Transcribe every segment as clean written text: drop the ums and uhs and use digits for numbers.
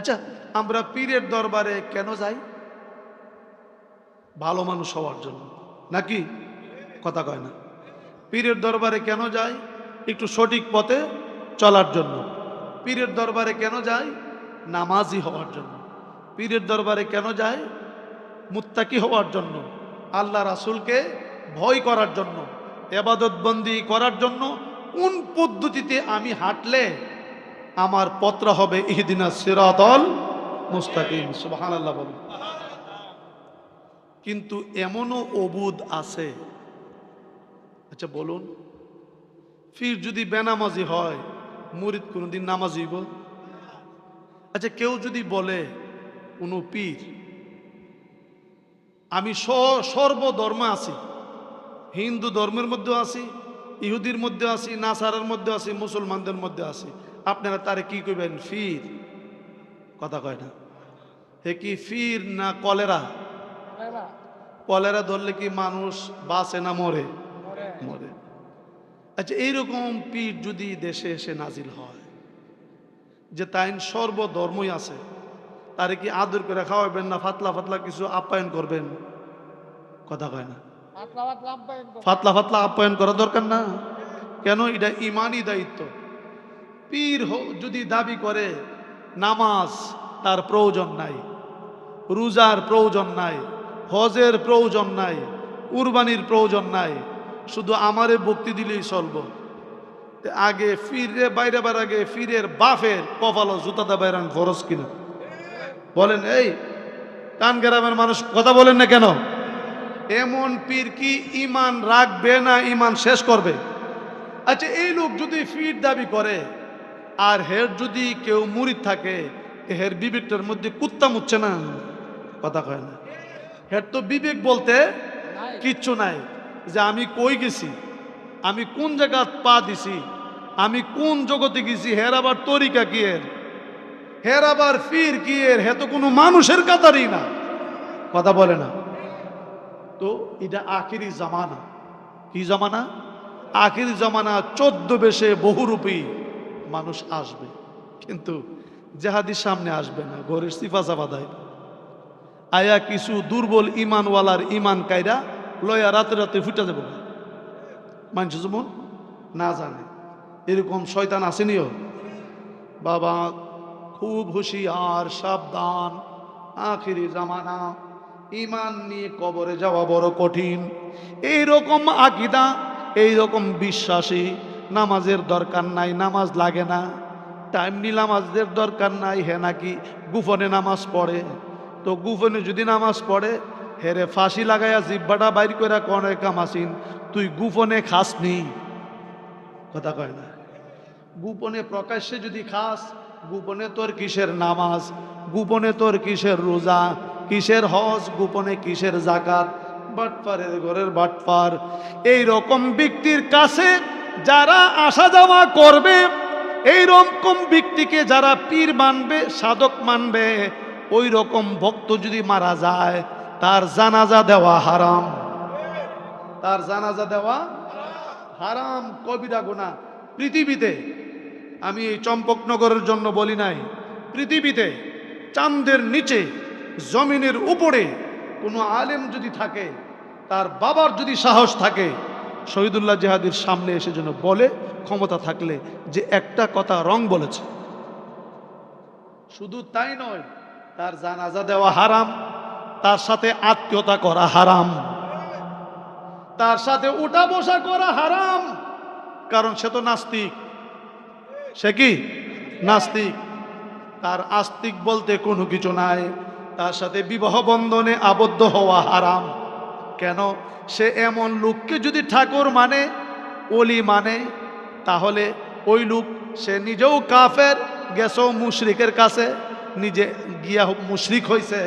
আচ্ছা, আমরা পীরের দরবারে কেন যাই? ভালো মানুষ হওয়ার জন্য, নাকি? কথা কয় না। পীরের দরবারে কেন যাই? একটু সঠিক পথে চলার জন্য। পীরের দরবারে কেন যাই? নামাজি হওয়ার জন্য। পীরের দরবারে কেন যাই? মুত্তাকি হওয়ার জন্য, আল্লাহ রাসূলকে ভয় করার জন্য, ইবাদত বন্দি করার জন্য। কোন পদ্ধতিতে আমি হাঁটলে আমার পথটা হবে ইহদিনাস সিরাতাল মুস্তাকিম। সুবহানাল্লাহ বলুন। কিন্তু এমনও অবুদ আছে, আচ্ছা বলুন, পীর যদি বেনামাজি হয়, মুরিদ কোনদিন নামাজি হইব? আচ্ছা, কেউ যদি বলে কোন পীর, আমি সর্বধর্মে আছি, হিন্দু ধর্মের মধ্যে আছি, ইহুদির মধ্যে আছি, নাসারার মধ্যে আছি, মুসলমানদের মধ্যে আছি, আপনারা তারে কি কইবেন? ফির। কথা কয় না। হে কি ফির না কলেরা? কলেরা ধরলে কি মানুষ বাঁচে না মরে? মরে। আচ্ছা, এইরকম পীর যদি দেশে এসে নাজিল হয়, যে তাইন সর্বধর্মই আছে, তারে কি আদর করে খাওয়াবেন না ফাতলা ফাতলা কিছু আপ্যায়ন করবেন? কথা কয় না। ফাতলা ফাতলা আপ্যায়ন করা দরকার না? কেন? এটা ইমানই দায়িত্ব। পীর যদি দাবি করে নামাজ তার প্রয়োজন নাই, রোজার প্রয়োজন নাই, হজের প্রয়োজন নাই, কুরবানির প্রয়োজন নাই, শুধু আমারে ভক্তি দিলেই চলব, আগে ফিরে বাইরে বার আগে ফিরের বাফের কপালো জুতাদা বাইরান ফরজ কিনা? বলেন। এই কান গ্রামের মানুষ কথা বলেন না কেন? এমন পীর কি ইমান রাখবে না ইমান শেষ করবে? আচ্ছা, এই লোক যদি ফির দাবি করে আর হের যদি কেউ মুরিদ থাকে, হের বিবেকটার মধ্যে কুত্তা মুচ্ছে না? কথা কয় না। হের তো বিবেক বলতে কিচ্ছু নাই, যে আমি কই গেছি, আমি কোন জায়গা পা দিছি, আমি কোন জগতে গেছি, হের আবার তরিকা কি এর, হের আবার ফির কি এর, হে তো কোনো মানুষের কাতারই না। কথা বলে না। তো এটা আখিরি জামানা। কি জামানা? আখিরি জামানা। 14 বেশে বহুরূপী মানুষ আসবে, কিন্তু জেহাদির সামনে আসবে না, ঘরের সিফা চাপা দেয়। আয়া কিছু দুর্বল ইমানওয়ালার ইমান কায়রা লয়া রাতে রাতে ফুটে যাবে, মানুষ যেমন না জানে। এরকম শয়তান আসেনিও বাবা, খুব হুঁশিয়ার, সাবধান। আখিরি জামানা, ইমান নিয়ে কবরে যাওয়া বড় কঠিন। এইরকম আকীদা, এইরকম বিশ্বাসী, নামাজের দরকার নাই, নামাজ লাগে না, টাইমলি নামাজের দরকার নাই, হে নাকি গোপনে নামাজ পড়ে। তো গোপনে যদি নামাজ পড়ে, হেরে ফাঁসি লাগাইয়া জিব্বাটা বাইর করে কনে কামাসিন, তুই গোপনে খাসনি? কথা কয় না। গোপনে প্রকাশ্যে যদি খাস, গোপনে তোর কিসের নামাজ, গোপনে তোর কিসের রোজা, কিসের হজ, গোপনে কিসের যাকাত? বাটপারের ঘরের বাটপার। এই রকম ব্যক্তির কাছে যারা আসা যাওয়া করবে, এই রকম ব্যক্তিকে যারা পীর মানবে, সাধক মানবে, ওই রকম ভক্ত যদি মারা যায়, তার জানাজা দেওয়া হারাম। তার জানাজা দেওয়া হারাম, কবিরা গুনাহ। পৃথিবীতে, আমি এই চম্পকনগরের জন্য বলি নাই, পৃথিবীতে চাঁদের নিচে জমিনের উপরে কোনো আলেম যদি থাকে, তার বাবার যদি সাহস থাকে, শহীদুল্লাহ জিহাদির সামনে এসে যেন বলে, ক্ষমতা থাকলে, যে একটা কথা রং বলেছে। শুধু তাই নয়, তার জানাজা দেওয়া হারাম, তার সাথে আত্মীয়তা করা হারাম, তার সাথে উঠা বসা করা হারাম। কারণ সে তো নাস্তিক। সে কি নাস্তিক? তার আস্তিক বলতে কোনো কিছু নাই। তার সাথে বিবাহ বন্ধনে আবদ্ধ হওয়া হারাম। কেন? সে এমন লোককে যদি ঠাকুর মানে, ওলি মানে, তাহলে ওই লোক, সে নিজেও কাফের, গেছো মুশরিকের কাছে, নিজে গিয়া মুশরিক হয়েছে।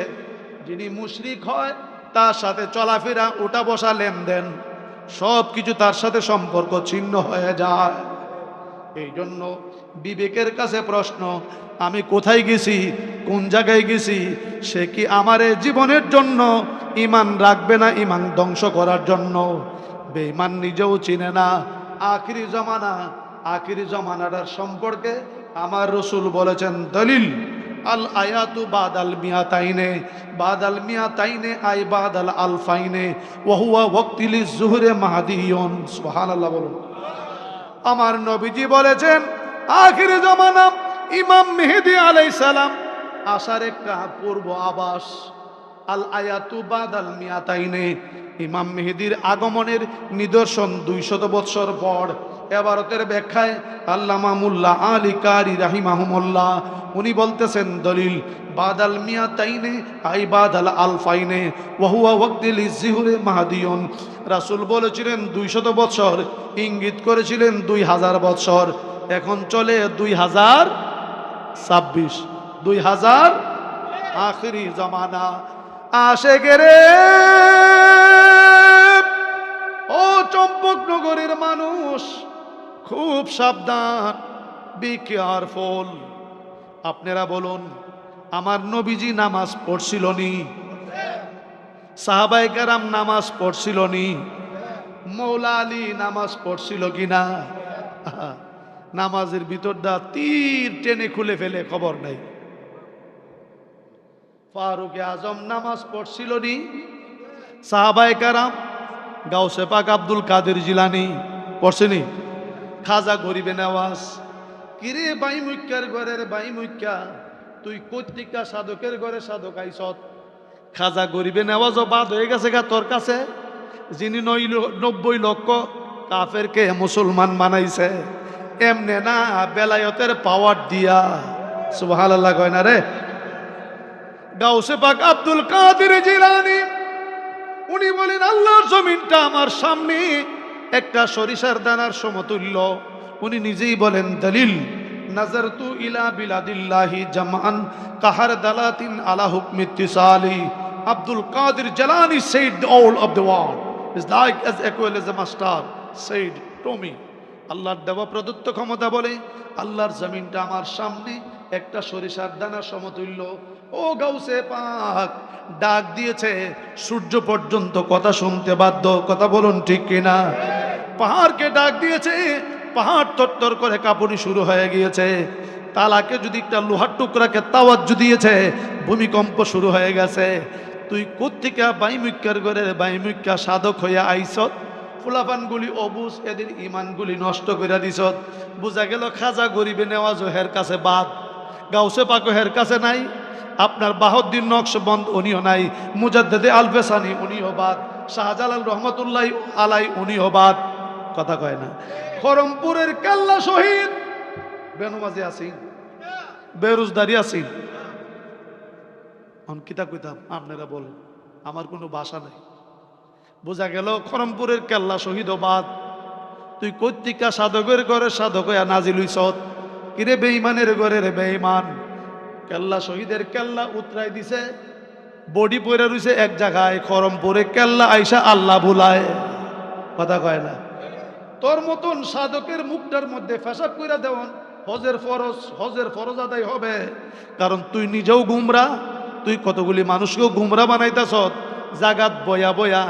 যিনি মুশরিক হয়, তার সাথে চলাফেরা, ওঠা বসা, লেনদেন, সব কিছু তার সাথে সম্পর্ক ছিন্ন হয়ে যায়। এই জন্য বিবেকের কাছে প্রশ্ন, আমি কোথায় গেছি, কোন জায়গায় গেছি? সে কি আমার জীবনের জন্য ইমান রাখবে না ইমান ধ্বংস করার জন্য? বেঈমান নিজেও চিনে না। আখিরি জামানা, আখিরি জামানাটার সম্পর্কে আমার রাসূল বলেছেন, দলিল আল আয়াতু বাদাল মিয়াতাইনে, বাদাল মিয়াতাইনে আই বাদাল আলফাইনে ওয়া হুয়া ওয়াক্তিল যুহরে মাহদিয়ুন। সুবহানাল্লাহ বলুন। আমার নবীজি বলেছেন আখির জামানা ইমাম মেহেদী আলাইহিস সালাম আসার একটা পূর্ব আভাস। আল আয়াতু বাদাল মিয়াতাইনে, ইমাম মেহেদীর আগমনের নিদর্শন 200 বৎসর পর। এবারতের ব্যাখ্যায় আল্লামা মুল্লা আলী কারি রাহিমাহুমুল্লাহ উনি বলতেছেন দলিল বাদাল মিয়াতাইনে আই বাদাল আলফাইনে ওয়া হুয়া ওয়াক্তিল যুহরে মাহদিয়ুন। রাসূল বলেছিলেন 200 বৎসর, ইঙ্গিত করেছিলেন 2000 বৎসর। এখন চলে 2026, 2000 আখিরি জামানা। আশেকের ও চম্পকনগরের মানুষ খুব সাবধান, বি কেয়ারফুল। আপনারা বলুন, আমার নবীজি নামাজ পড়ছিল নি? সাহাবায়ে কেরাম নামাজ পড়ছিল নি? মৌলা আলী নামাজ পড়ছিল কিনা? নামাজের ভিতরটা তীর টেনে খুলে ফেলে খবর নাই। ফারুক আজম নামাজ পড়ছিল নি? সাহাবায়ে কেরাম, গাউসে পাক আব্দুল কাদের জিলানী পড়ছেনি? খাজা গরিবে নেওয়াজ, কিরে বাই মুক্কার ঘরের বাই মুক্কা, তুই কর্তিকা সাধকের ঘরে সাধক আইছত। খাজা গরিবে নেওয়াজও বাদ হয়ে গেছে গা তোর কাছে, যিনি 90 লক্ষ কাফেরকে মুসলমান বানাইছে। এমনে না, বেলায়তের পাওয়ার দিয়া। সুবহানাল্লাহ কয় না রে? গাউসে পাক আব্দুল কাদের জিলানী উনি বলেন আল্লাহর জমিনটা আমার সামনে একটা সরিষার দানার সমতুল্য। উনি নিজেই বলেন দলিল নাজারতু ইলা বিলাদিল্লাহি জামান কাহার দালাতিন আলা হুকমি ইত্তিসালি। আব্দুল কাদের Jilani said the all of the world is like as equal as a master said to me। আল্লাহর দেওয়া প্রদত্ত ক্ষমতা বলে আল্লাহর জমিনটা আমার সামনে একটা সরিষার দানার সমতুল্য। ও গাউসে পাক ডাক দিয়েছে, সূর্য পর্যন্ত কথা শুনতে বাধ্য। কথা বলুন ঠিক কিনা? পাহাড়কে ডাক দিয়েছে, পাহাড় তরতর করে কাঁপুনি শুরু হয়ে গিয়েছে। তালাকে যদি একটা লোহার টুকরাকে তাওয়াজ্জু দিয়েছে, ভূমিকম্প শুরু হয়ে গেছে। তুই কোত্থেকে বাইমুক্কার ঘরের বাইমুক্কা সাধক হইয়া আইছত? ফুলাফানগুলি অবুজ, এদের ইমানগুলি নষ্ট করে দিছত। বোঝা গেল খাজা গরিবে নেওয়াজ হের কাছে বাদ, গাউসে পাক হের কাছে নাই, আপনার বাহাউদ্দিন নকশবন্দ উনিও নাই, মুজাদ্দেদে আলফেসানি উনিও বাদ, শাহজালাল রহমতুল্লাহ আলাই উনিও বাদ। কথা কয় না? খরমপুরের কেল্লা শহীদ বেনমাজি আছেন, বেরোজদারি আছেন। কিতা কইতাম আপনারা বলেন, আমার কোনো ভাষা নাই। বোঝা গেল খরমপুরের কেল্লা শহীদ বাদ। তুই কর্তিকা সাধকের ঘরে সাধক হইয়া নাজিল হইছত। কিরে বেঈমানের ঘরে রে বেঈমান, কেল্লা শহীদের কেল্লা উতরাই দিছে, বডি পড়ে রইছে এক জায়গায়। খরমপুরে কেল্লা আইসা আল্লাহ ভুলায়। কথা কয় না? তোর মতন সাধকের মুখটার মধ্যে ফেসাব কইরা দেওয়ান হজের ফরজ আদায় হবে। কারণ তুই নিজেও গুমরা, তুই কতগুলি মানুষকেও গুমরা বানাইতাছ। জাগাত বয়া বয়া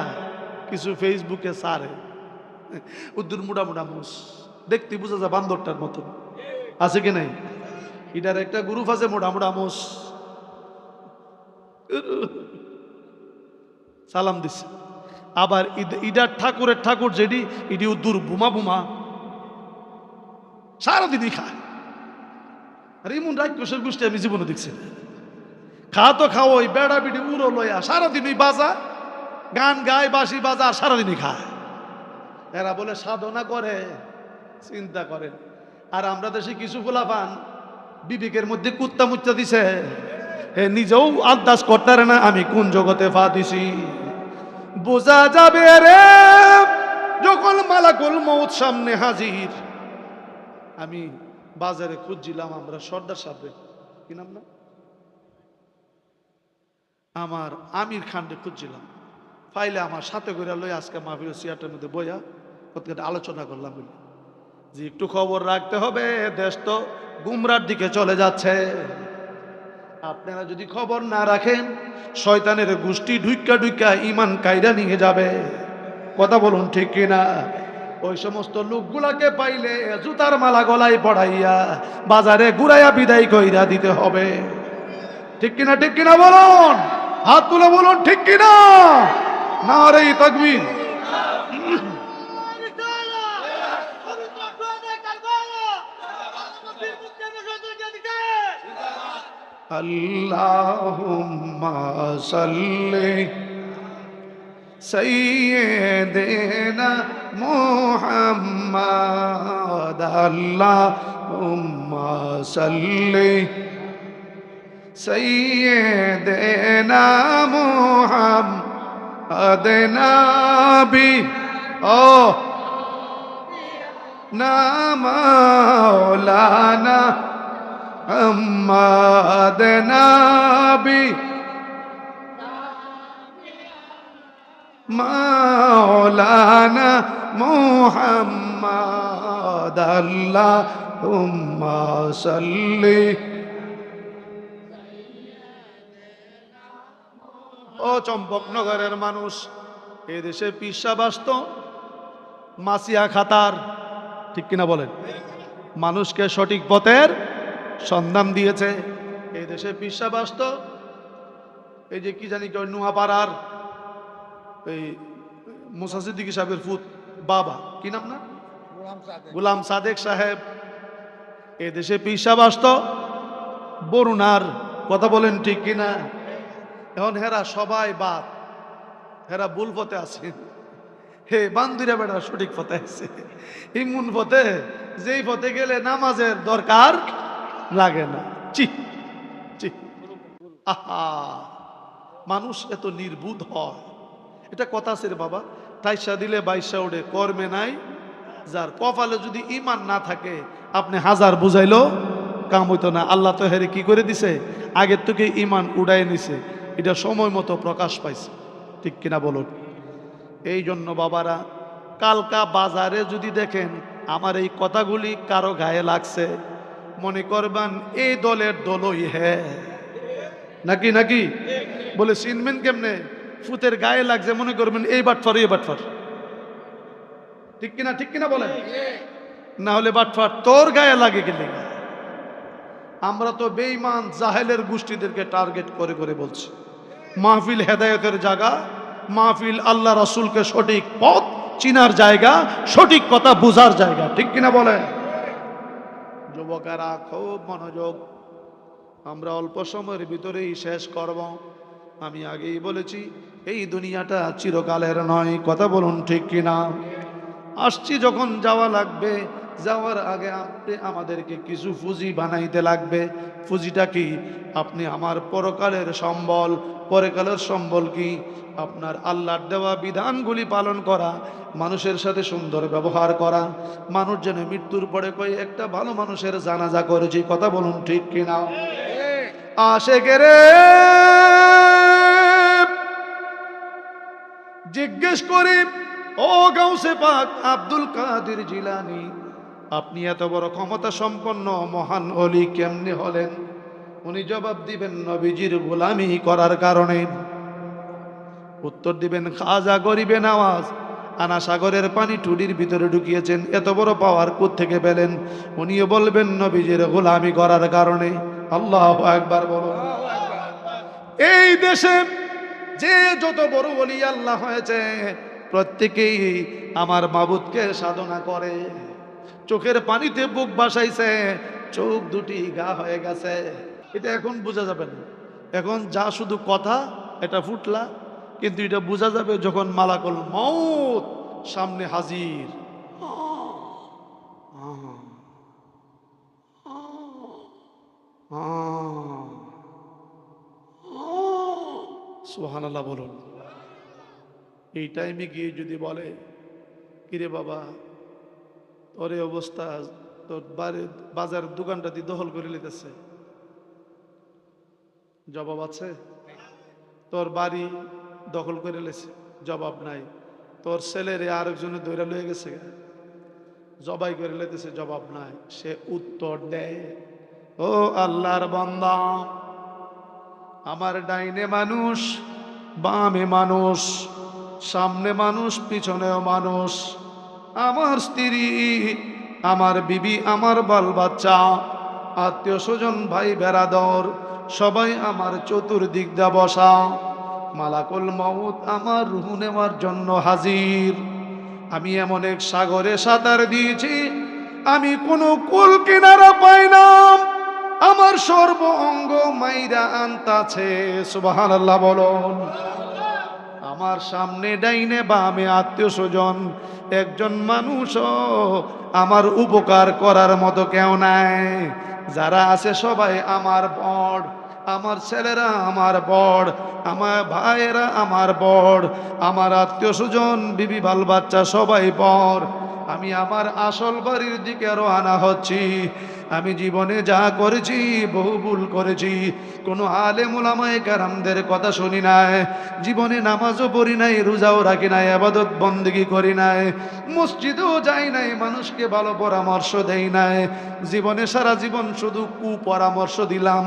কিছু ফেসবুকে সারে উদ্দুর মুডা মুস দেখতে বুঝা যা বান্দরটার মতন আছে কি নাই? এটার একটা গ্রুপ আছে মোটা মোষ, সালাম দিচ্ছে। আবার ইডার ঠাকুরের ঠাকুর যেটি ইডি দূর বুমা বুমা সারাদিনই খায়। আর এমন রাক্ষসের গোষ্ঠী আমি জীবনে দেখছি। খা তো খাও, ওই বেড়া বিড়ি উড়ো লইয়া সারাদিনই বাজা, গান গায়, বাঁশি বাজা, সারাদিনই খায়। এরা বলে সাধনা করে, চিন্তা করেন। আর আমরা দেশে কিছু ফুলাফান বিবেকের মধ্যে কুত্তা মুচ্চা দিছে, হে নিজেও আন্দাজ করতে না আমি কোন জগতে ফা দিছি। বোঝা যাবে রে যখন মালাকুল মউত সামনে হাজির। আমি বাজারে খুঁজছিলাম, আমরা সর্দার সাহেব কি নাম না, আমার আমির খানকে খুঁজছিলাম। ফাইলে আমার সাথে করে লই আজকে মাহফিল সিয়াটের মধ্যে বইয়া আলোচনা করলাম যে একটু খবর রাখতে হবে, দেশ তো গুমরার দিকে চলে যাচ্ছে। আপনারা যদি খবর না রাখেন শয়তানের গোষ্ঠী ঢুইকা ঢুইকা ইমান কায়দা নিয়ে যাবে। কথা বলুন ঠিক কিনা? ওই সমস্ত লোকগুলাকে পাইলে জুতার মালা গলায় পড়াইয়া বাজারে ঘুরাইয়া বিদায় কইরা দিতে হবে। ঠিক কিনা বলুন, হাত তুলে বলুন ঠিক কিনা। নারে তাকবীর। আল্লাহুম্মা সাল্লি সাইয়্যিদিনা মুহাম্মাদ, আল্লাহুম্মা সাল্লি সাইয়্যিদিনা মুহাম্মাদ নবী ও না মাওলানা মুহাম্মাদ নবী মাওলানা মুহাম্মাদ, আল্লাহুম্মা সাল্লি। ও চম্পকনগরের মানুষ, এ দেশে পিসা বাস্ত মাসিয়া খাতার, ঠিক কিনা বলেন, মানুষকে সঠিক পথের সন্ধান দিয়েছে। এই দেশে পিসা বাস্ত, এই যে কি জানি কেউ নুয়াপাড়ার এই মুসা সিদ্দিকী সাহেবের ফুত বাবা, কি নাম না, গোলাম সাদেক সাহেব। এ দেশে পিসা বাস্ত বরুণার, কথা বলেন ঠিক কিনা। এখন হেরা সবাই বাদ, হেরা ভুল পথে আছে। হে বান্ধুরা বেড়া সঠিক পথে আছে, ইমন পথে, যেই পথে গেলে নামাজের দরকার লাগে না। চি চি, আহা, মানুষ এত নির্বুধ হয়, এটা কথা আছে রে বাবা। 28 দিলে 22 ওঠে, কর্মে নাই যার। কপালে যদি ইমান না থাকে, আপনি হাজার বুঝাইলো কাম হইতো না। আল্লাহ তো হেরে কি করে দিছে, আগের থেকে ইমান উড়াই নিছে, এটা সময় মতো প্রকাশ পাইছে, ঠিক কিনা বলুন। এই জন্য বাবারা, কালকা বাজারে যদি দেখেন আমার এই কথাগুলি কারো গায়ে লাগছে, মনে করবেন এই দলের দলই হ্যাঁ, নাকি নাকি বলে চিনবেন কেমনে, ফুতের গায়ে লাগছে মনে করবেন এই বাটফার এই বাটফার, ঠিক কিনা বলেন। না হলে বাটফার তোর গায়ে লাগে গেলে। আমরা তো বেঈমান জাহেলের গোষ্ঠীদেরকে টার্গেট করে করে বলছি, মাহফিল হেদায়েতের জায়গা, মাহফিল আল্লাহ রাসূলকে সঠিক পথ চিনার জায়গা, সঠিক কথা বোঝার জায়গা, ঠিক কিনা বলেন। যুবকেরা খুব মনোযোগ, আমরা অল্প সময়ের ভিতরেই শেষ করব। আমি আগেই বলেছি এই দুনিয়াটা চিরকালের নয়, কথা বলুন ঠিক কিনা। আসছি যখন যাওয়া লাগবে, যাওয়ার আগে আপনি আমাদেরকে কিছু পুঁজি বানাইতে লাগবে। পুঁজিটা কি? আপনি আমার পরকালের সম্বল। পরকালের সম্বল কি? আপনার আল্লাহর দেওয়া বিধানগুলি পালন করা, মানুষের সাথে সুন্দর ব্যবহার করা। মানুষ যেন মৃত্যুর পরে কই একটা ভালো মানুষের জানাজা করেছি, কথা বলুন ঠিক কিনা। আশেকেরে জিজ্ঞেস করি, ও গাউসে পাক আব্দুল কাদের জিলানী, আপনি এত বড় ক্ষমতা সম্পন্ন মহান ওলি কেমনে হলেন? উনি জবাব দিবেন নবীজির গোলামি করার কারণে। উত্তর দিবেন খাজা গরিবে নওয়াজ আনা সাগরের পানি টুডির ভিতরে ঢুকিয়েছেন, এত বড় পাওয়ার কোত্থেকে পেলেন? উনিও বলবেন নবীজির গোলামি করার কারণে। আল্লাহু আকবার বলুন। এই দেশে যে যত বড় ওলি আল্লাহ হয়েছে, প্রত্যেকেই আমার মাবুদকে সাধনা করে। চোখের পানিতে বুক ভাসাইছে, চোখ দুটি গা হয়ে গেছে। এটা এখন বোঝা যাবে না, এখন যা শুধু কথা, এটা ফুটলা। কিন্তু এটা বোঝা যাবে যখন মালাকুল মউত সামনে হাজির। সুবহানাল্লাহ বলুন। এই টাইমে গিয়ে যদি বলে, কিরে বাবা তোর এই অবস্থা, তোর বাজার দোকানটা দিয়ে দখল করে নিতেছে, জবাব আছে? তোর বাড়ি দখল করে লেছে, জবাব নাই। তোর ছেলেরে আরেকজনে ধরে লয়ে গেছে, জবাই করে লেতেছে, জবাব নাই। সে উত্তর দেয়, ও আল্লাহর বান্দা, আমার ডাইনে মানুষ, বামে মানুষ, সামনে মানুষ, পিছনেও মানুষ, আমার স্ত্রী, আমার বিবি, আমার বাল বাচ্চা, আত্মীয় স্বজন, ভাই বেরাদর, সবাই আমার চতুর্দিক দিয়ে বসা, মালাকুল মউত আমার রূহ নেওয়ার জন্য হাজির। আমি এমন এক সাগরে সাঁতার দিয়েছি, আমি কোনো কুল কিনারা পাই না, আমার সর্ব অঙ্গ মাইরা আনতাছে। সুবহানাল্লাহ বলুন। আমার সামনে ডাইনে বামে আত্মীয় স্বজন, একজন মানুষও আমার উপকার করার মতো কেউ নাই। যারা আছে সবাই আমার বড়, আমার ছেলেরা আমার বড়, আমার ভাইয়েরা আমার বড়, আমার আত্মীয় স্বজন বিবি বাল বাচ্চা সবাই বড়। আমি আমার আসল বাড়ির দিকে রওনা হচ্ছি। আমি জীবনে যা করেছি বহু ভুল করেছি, কোনো আলেম ওলামায়ে কেরামদের কথা শুনি নাই, জীবনে নামাজও পড়ি নাই, রোজাও রাখি নাই, ইবাদত বন্দেগী করি নাই, মসজিদেও যাই নাই, মানুষকে ভালো পরামর্শ দেই নাই। জীবনে সারা জীবন শুধু কুপরামর্শ দিলাম।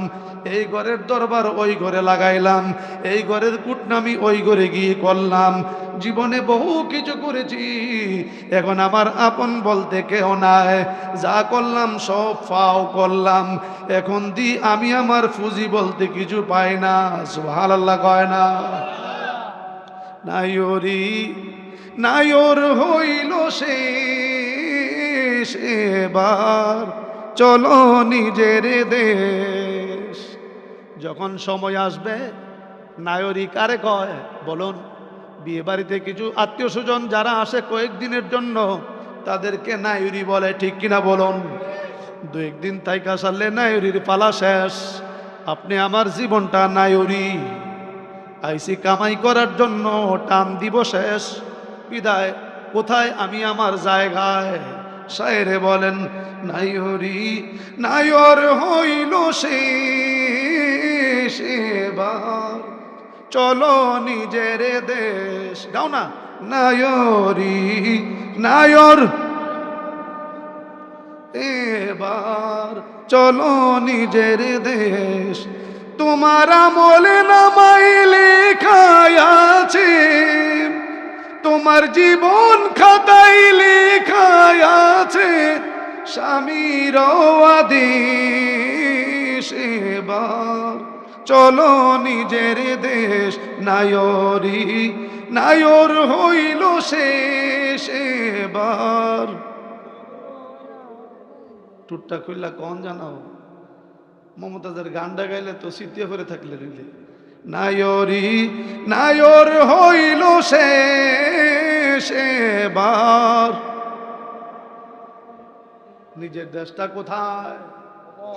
এই ঘরের দরবার ওই ঘরে লাগাইলাম, এই ঘরের কুটনামি ওই ঘরে গিয়ে করলাম। জীবনে বহু কিছু করেছি, এখন আমার আপন বলতে কেউ নাই। যা করলাম সব ফাও করলাম, এখন দি আমি আমার ফুজি বলতে কিছু পাই না। সুবহানাল্লাহ কয় না? নাইরি নাইর হইল শেষ, এবার চলো নিজের দেশ। যখন সময় আসবে, নায়রি কারে কয় বলুন? বিয়ে বাড়িতে কিছু আত্মীয় স্বজন যারা আসে কয়েকদিনের জন্য, তাদেরকে নায়রি বলে, ঠিক কিনা বলুন? দু একদিন তাইকা সারলে নায়রির পালা শেষ। আপনি আমার জীবনটা নায়রি, আইসি কামাই করার জন্য, টান দিব শেষ। বিদায় কোথায়? আমি আমার জায়গায়। শায়েরে বলেন, নায়রি নায়র হইল শেষ, এবার চলো নিজের দেশ। গাও না, নায়রি নায়র এবার চলো নিজের দেশ। তোমার আমলে নামাই লেখায় আছে, তোমার জীবন খাতায় লেখায় আছে স্বামীর আদেশ। এবার চলো নিজের দেশ, নায়রি নায়র হইল শেষ, এবার। টুটটা খুললা কন জানাও? মমতাজের গানটা গাইলে তো সিটিয়ে করে থাকলে রিলে। নায়রি নায়র হইল শেষ, এবার। নিজের দেশটা কোথায়?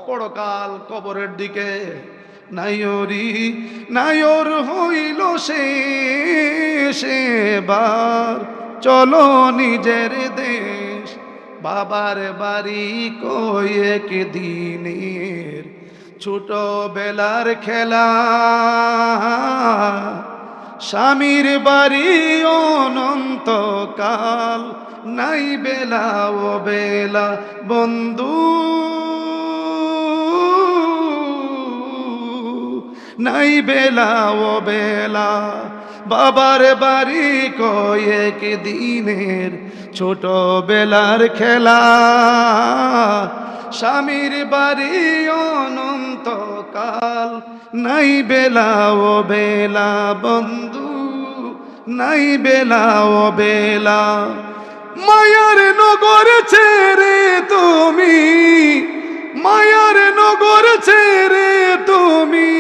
পরকাল, কবরের দিকে। নায়রি নায়র হইল শেষ, এবার চলো নিজের দেশ। বাবার বাড়ি কই একদিনের ছোটবেলার খেলা, স্বামীর বাড়ি অনন্তকাল, নাই বেলা ও বেলা বন্ধু, নাই বেলা ও বেলা। বাবার বাড়ি কই একদিনের ছোটবেলার খেলা, স্বামীর বাড়ি অনন্তকাল, নাই বেলা ও বেলা বন্ধু, নাই বেলা ও বেলা। মায়ার নগর ছেড়ে তুমি, মায়ার নগর ছেড়ে তুমি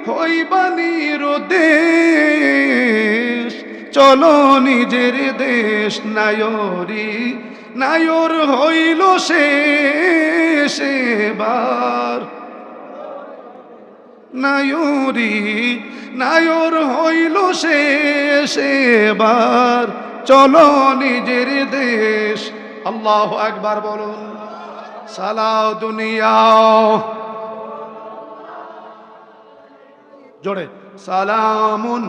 হইবানির দেশ, চলো নিজের দেশ। নায়রি নায়র হইল শেষ, এবার। নায়রি নায়র হইল শেষ, এবার চলো নিজের দেশ। আল্লাহু আকবার বলুন। সালাও দুনিয়া জোরে, সালামুন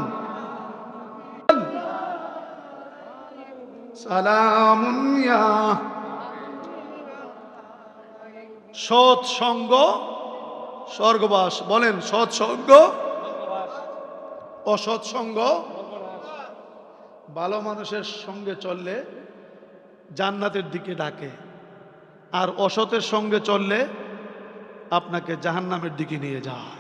সালামুন ইয়া। সৎসঙ্গ স্বর্গবাস। বলেন, সৎসঙ্গ অসৎসঙ্গ। ভালো মানুষের সঙ্গে চললে জান্নাতের দিকে ডাকে, আর অসতের সঙ্গে চললে আপনাকে জাহান্নামের দিকে নিয়ে যায়।